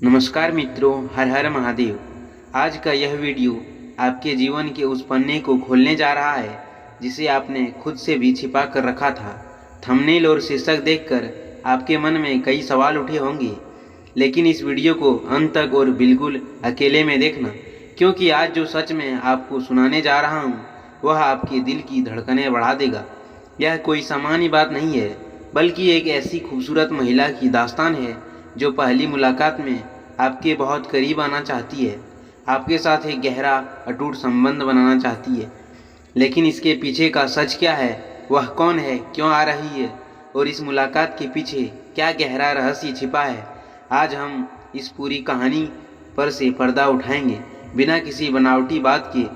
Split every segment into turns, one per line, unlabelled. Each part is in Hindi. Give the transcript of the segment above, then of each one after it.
नमस्कार मित्रों, हर हर महादेव। आज का यह वीडियो आपके जीवन के उस पन्ने को खोलने जा रहा है जिसे आपने खुद से भी छिपा कर रखा था। थंबनेल और शीर्षक देखकर आपके मन में कई सवाल उठे होंगे, लेकिन इस वीडियो को अंत तक और बिल्कुल अकेले में देखना, क्योंकि आज जो सच मैं आपको सुनाने जा रहा हूँ वह आपके दिल की धड़कनें बढ़ा देगा। यह कोई सामान्य बात नहीं है, बल्कि एक ऐसी खूबसूरत महिला की दास्तान है जो पहली मुलाकात में आपके बहुत करीब आना चाहती है, आपके साथ एक गहरा अटूट संबंध बनाना चाहती है। लेकिन इसके पीछे का सच क्या है, वह कौन है, क्यों आ रही है और इस मुलाकात के पीछे क्या गहरा रहस्य छिपा है, आज हम इस पूरी कहानी पर से पर्दा उठाएंगे। बिना किसी बनावटी बात के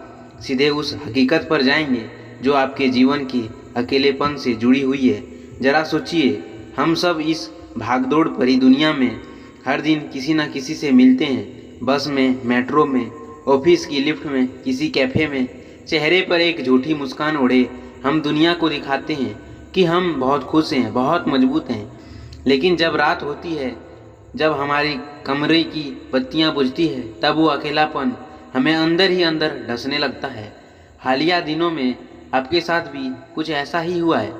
सीधे उस हकीकत पर जाएंगे जो आपके जीवन के अकेलेपन से जुड़ी हुई है। जरा सोचिए, हम सब इस भागदौड़ भरी दुनिया में हर दिन किसी न किसी से मिलते हैं। बस में, मेट्रो में, ऑफिस की लिफ्ट में, किसी कैफ़े में। चेहरे पर एक झूठी मुस्कान ओढ़े हम दुनिया को दिखाते हैं कि हम बहुत खुश हैं, बहुत मजबूत हैं। लेकिन जब रात होती है, जब हमारी कमरे की बत्तियां बुझती है, तब वो अकेलापन हमें अंदर ही अंदर ढसने लगता है। हालिया दिनों में आपके साथ भी कुछ ऐसा ही हुआ है?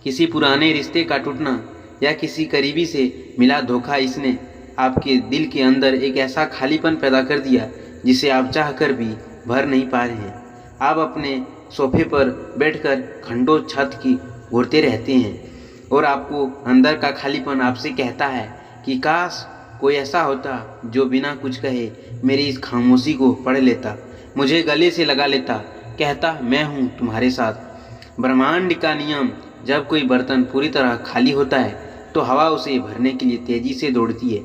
किसी पुराने रिश्ते का टूटना या किसी करीबी से मिला धोखा, इसने आपके दिल के अंदर एक ऐसा खालीपन पैदा कर दिया जिसे आप चाहकर भी भर नहीं पा रहे हैं। आप अपने सोफे पर बैठकर घंटों छत की घूरते रहते हैं और आपको अंदर का खालीपन आपसे कहता है कि काश कोई ऐसा होता जो बिना कुछ कहे मेरी इस खामोशी को पढ़ लेता, मुझे गले से लगा लेता, कहता मैं हूँ तुम्हारे साथ। ब्रह्मांड का नियम, जब कोई बर्तन पूरी तरह खाली होता है तो हवा उसे भरने के लिए तेजी से दौड़ती है।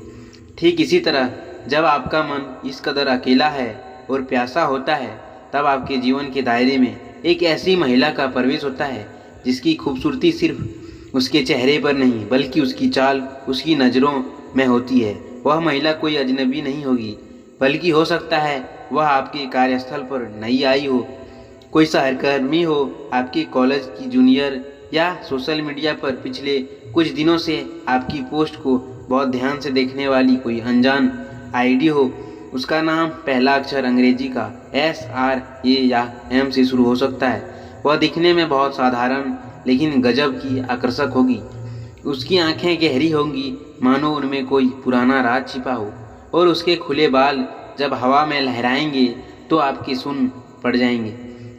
ठीक इसी तरह जब आपका मन इस कदर अकेला है और प्यासा होता है, तब आपके जीवन के दायरे में एक ऐसी महिला का प्रवेश होता है जिसकी खूबसूरती सिर्फ उसके चेहरे पर नहीं, बल्कि उसकी चाल, उसकी नज़रों में होती है। वह महिला कोई अजनबी नहीं होगी, बल्कि हो सकता है वह आपके कार्यस्थल पर नई आई हो, कोई सहकर्मी हो, आपके कॉलेज की जूनियर, या सोशल मीडिया पर पिछले कुछ दिनों से आपकी पोस्ट को बहुत ध्यान से देखने वाली कोई अनजान आईडी हो। उसका नाम पहला अक्षर अंग्रेजी का SRA या M से शुरू हो सकता है। वह दिखने में बहुत साधारण लेकिन गजब की आकर्षक होगी। उसकी आंखें गहरी होंगी, मानो उनमें कोई पुराना राज छिपा हो, और उसके खुले बाल जब हवा में लहराएंगे तो आपके सुन पड़ जाएंगे,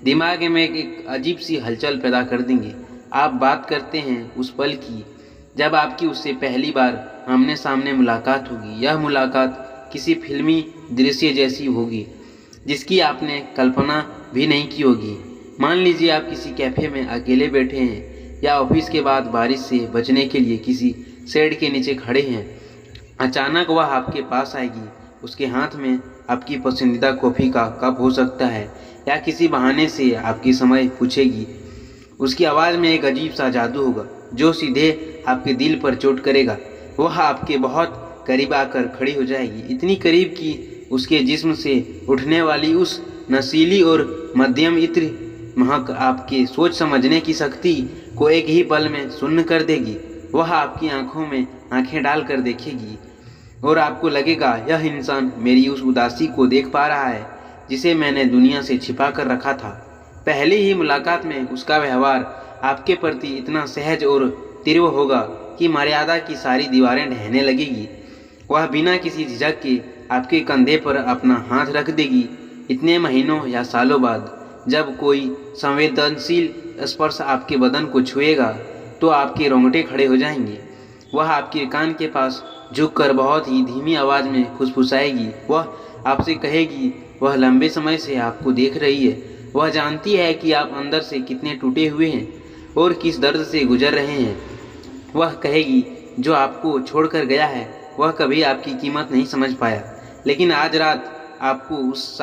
दिमाग में एक अजीब सी हलचल पैदा कर देंगे। आप बात करते हैं उस पल की जब आपकी उससे पहली बार आमने सामने मुलाकात होगी। यह मुलाकात किसी फिल्मी दृश्य जैसी होगी जिसकी आपने कल्पना भी नहीं की होगी। मान लीजिए आप किसी कैफ़े में अकेले बैठे हैं या ऑफिस के बाद बारिश से बचने के लिए किसी शेड के नीचे खड़े हैं। अचानक वह आपके पास आएगी। उसके हाथ में आपकी पसंदीदा कॉफ़ी का कप हो सकता है, या किसी बहाने से आपकी समय पूछेगी। उसकी आवाज़ में एक अजीब सा जादू होगा जो सीधे आपके दिल पर चोट करेगा। वह आपके बहुत करीब आकर खड़ी हो जाएगी, इतनी करीब कि उसके जिस्म से उठने वाली उस नशीली और मध्यम इत्र महक आपके सोच समझने की शक्ति को एक ही पल में शून्य कर देगी। वह आपकी आंखों में आंखें डालकर देखेगी और आपको लगेगा यह इंसान मेरी उस उदासी को देख पा रहा है जिसे मैंने दुनिया से छिपा कर रखा था। पहली ही मुलाकात में उसका व्यवहार आपके प्रति इतना सहज और तीव्र होगा कि मर्यादा की सारी दीवारें ढहने लगेगी। वह बिना किसी झिझक के आपके कंधे पर अपना हाथ रख देगी। इतने महीनों या सालों बाद जब कोई संवेदनशील स्पर्श आपके बदन को छुएगा तो आपके रोंगटे खड़े हो जाएंगे। वह आपके कान के पास झुककर बहुत ही धीमी आवाज़ में फुसफुसाएगी। वह आपसे कहेगी वह लंबे समय से आपको देख रही है। वह जानती है कि आप अंदर से कितने टूटे हुए हैं और किस दर्द से गुजर रहे हैं। वह कहेगी जो आपको छोड़कर गया है वह कभी आपकी कीमत नहीं समझ पाया, लेकिन आज रात आपको उस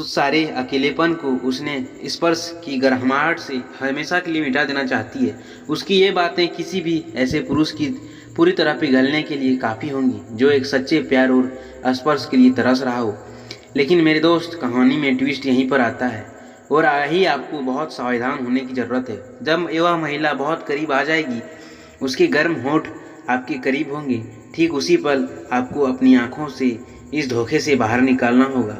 सारे अकेलेपन को उसने स्पर्श की गर्माहट से हमेशा के लिए मिटा देना चाहती है। उसकी ये बातें किसी भी ऐसे पुरुष की पूरी तरह पिघलने के लिए काफ़ी होंगी जो एक सच्चे प्यार और स्पर्श के लिए तरस रहा हो। लेकिन मेरे दोस्त, कहानी में ट्विस्ट यहीं पर आता है और ही आपको बहुत सावधान होने की ज़रूरत है। जब वह महिला बहुत करीब आ जाएगी, उसके गर्म होंठ आपके करीब होंगे, ठीक उसी पल आपको अपनी आँखों से इस धोखे से बाहर निकालना होगा।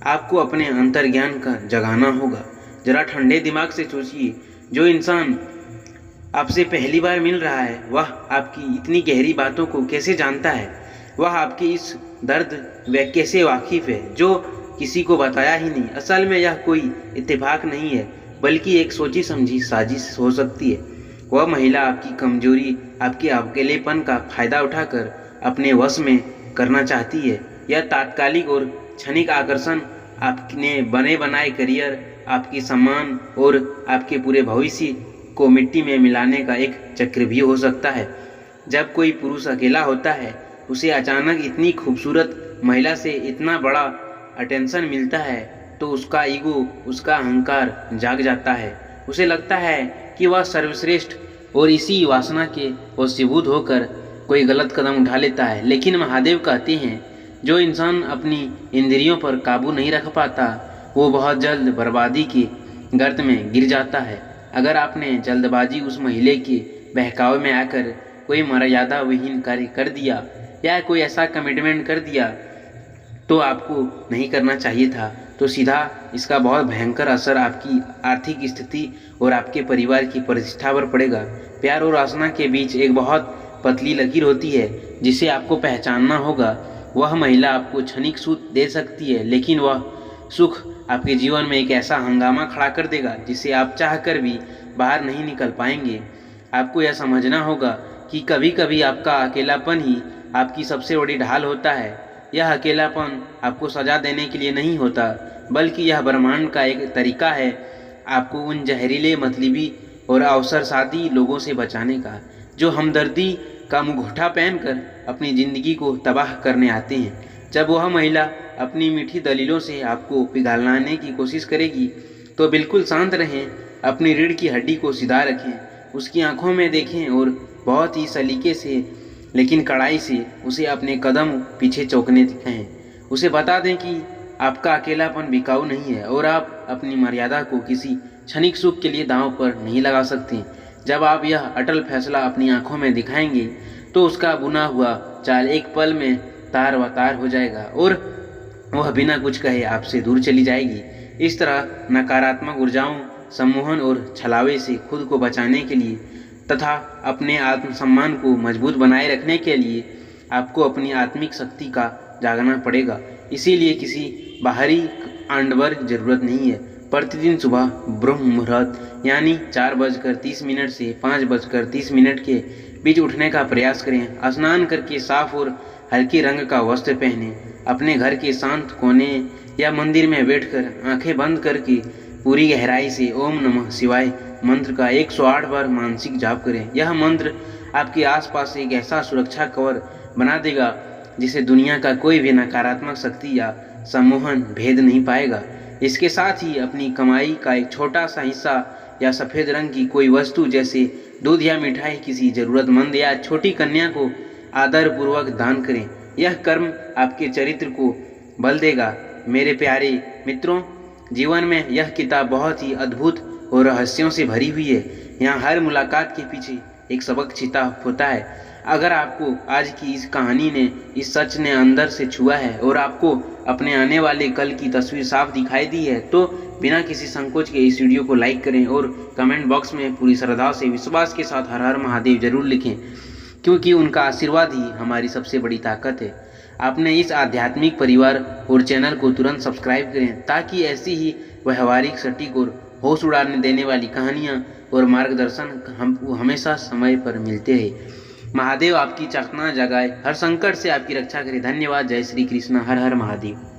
आपको अपने अंतर्ज्ञान का जगाना होगा। जरा ठंडे दिमाग से सोचिए, जो इंसान आपसे पहली बार मिल रहा है वह आपकी इतनी गहरी बातों को कैसे जानता है? वह आपके इस दर्द व कैसे वाकिफ है जो किसी को बताया ही नहीं? असल में यह कोई इत्तेफाक नहीं है, बल्कि एक सोची समझी साजिश हो सकती है। वह महिला आपकी कमजोरी, आपके अकेलेपन का फायदा उठाकर अपने वश में करना चाहती है। यह तात्कालिक और क्षणिक आकर्षण आपने बने बनाए करियर, आपके सम्मान और आपके पूरे भविष्य को मिट्टी में मिलाने का एक चक्र भी हो सकता है। जब कोई पुरुष अकेला होता है, उसे अचानक इतनी खूबसूरत महिला से इतना बड़ा अटेंशन मिलता है तो उसका ईगो, उसका अहंकार जाग जाता है। उसे लगता है कि वह सर्वश्रेष्ठ, और इसी वासना के वशीभूत होकर कोई गलत कदम उठा लेता है। लेकिन महादेव कहते हैं, जो इंसान अपनी इंद्रियों पर काबू नहीं रख पाता वो बहुत जल्द बर्बादी की गर्त में गिर जाता है। अगर आपने जल्दबाजी उस महिला के बहकावे में आकर कोई मर्यादा विहीन कार्य कर दिया या कोई ऐसा कमिटमेंट कर दिया तो आपको नहीं करना चाहिए था, तो सीधा इसका बहुत भयंकर असर आपकी आर्थिक स्थिति और आपके परिवार की प्रतिष्ठा पर पड़ेगा। प्यार और वासना के बीच एक बहुत पतली लकीर होती है जिसे आपको पहचानना होगा। वह महिला आपको क्षणिक सुख दे सकती है, लेकिन वह सुख आपके जीवन में एक ऐसा हंगामा खड़ा कर देगा जिसे आप चाहकर भी बाहर नहीं निकल पाएंगे। आपको यह समझना होगा कि कभी कभी आपका अकेलापन ही आपकी सबसे बड़ी ढाल होता है। यह अकेलापन आपको सजा देने के लिए नहीं होता, बल्कि यह ब्रह्मांड का एक तरीका है आपको उन जहरीले, मतलबी और अवसरसादी लोगों से बचाने का, जो हमदर्दी का मुखौटा पहनकर अपनी ज़िंदगी को तबाह करने आते हैं। जब वह महिला अपनी मीठी दलीलों से आपको पिघलाने की कोशिश करेगी तो बिल्कुल शांत रहें, अपनी रीढ़ की हड्डी को सीधा रखें, उसकी आंखों में देखें और बहुत ही सलीके से लेकिन कड़ाई से उसे अपने कदम पीछे चौंकने कहें। उसे बता दें कि आपका अकेलापन बिकाऊ नहीं है और आप अपनी मर्यादा को किसी क्षणिक सुख के लिए दांव पर नहीं लगा सकते। जब आप यह अटल फैसला अपनी आंखों में दिखाएंगे तो उसका बुना हुआ चाल एक पल में तार व तार हो जाएगा और वह बिना कुछ कहे आपसे दूर चली जाएगी। इस तरह नकारात्मक ऊर्जाओं, सम्मोहन और छलावे से खुद को बचाने के लिए तथा अपने आत्मसम्मान को मजबूत बनाए रखने के लिए आपको अपनी आत्मिक शक्ति का जागना पड़ेगा। इसीलिए किसी बाहरी आंडवर जरूरत नहीं है। प्रतिदिन सुबह ब्रह्म मुहूर्त यानी 4:30 से 5:30 के बीच उठने का प्रयास करें। स्नान करके साफ और हल्के रंग का वस्त्र पहने, अपने घर के शांत कोने या मंदिर में बैठकर आंखें बंद करके पूरी गहराई से ओम नमः शिवाय मंत्र का 108 बार मानसिक जाप करें। यह मंत्र आपके आसपास एक ऐसा सुरक्षा कवर बना देगा जिसे दुनिया का कोई भी नकारात्मक शक्ति या सम्मोहन भेद नहीं पाएगा। इसके साथ ही अपनी कमाई का एक छोटा सा हिस्सा या सफ़ेद रंग की कोई वस्तु जैसे दूध या मिठाई किसी ज़रूरतमंद या छोटी कन्या को आदरपूर्वक दान करें। यह कर्म आपके चरित्र को बल देगा। मेरे प्यारे मित्रों, जीवन में यह किताब बहुत ही अद्भुत और रहस्यों से भरी हुई है। यहाँ हर मुलाकात के पीछे एक सबक छिपा होता है। अगर आपको आज की इस कहानी ने, इस सच ने अंदर से छुआ है और आपको अपने आने वाले कल की तस्वीर साफ दिखाई दी है तो बिना किसी संकोच के इस वीडियो को लाइक करें और कमेंट बॉक्स में पूरी श्रद्धा से विश्वास के साथ हर हर महादेव जरूर लिखें, क्योंकि उनका आशीर्वाद ही हमारी सबसे बड़ी ताकत है। आपने इस आध्यात्मिक परिवार और चैनल को तुरंत सब्सक्राइब करें ताकि ऐसी ही व्यवहारिक, सटीक और होश उड़ाने देने वाली कहानियाँ और मार्गदर्शन हमको हमेशा समय पर मिलते रहे। महादेव आपकी चेतना जगाए, हर संकट से आपकी रक्षा करे। धन्यवाद। जय श्री कृष्ण। हर हर महादेव।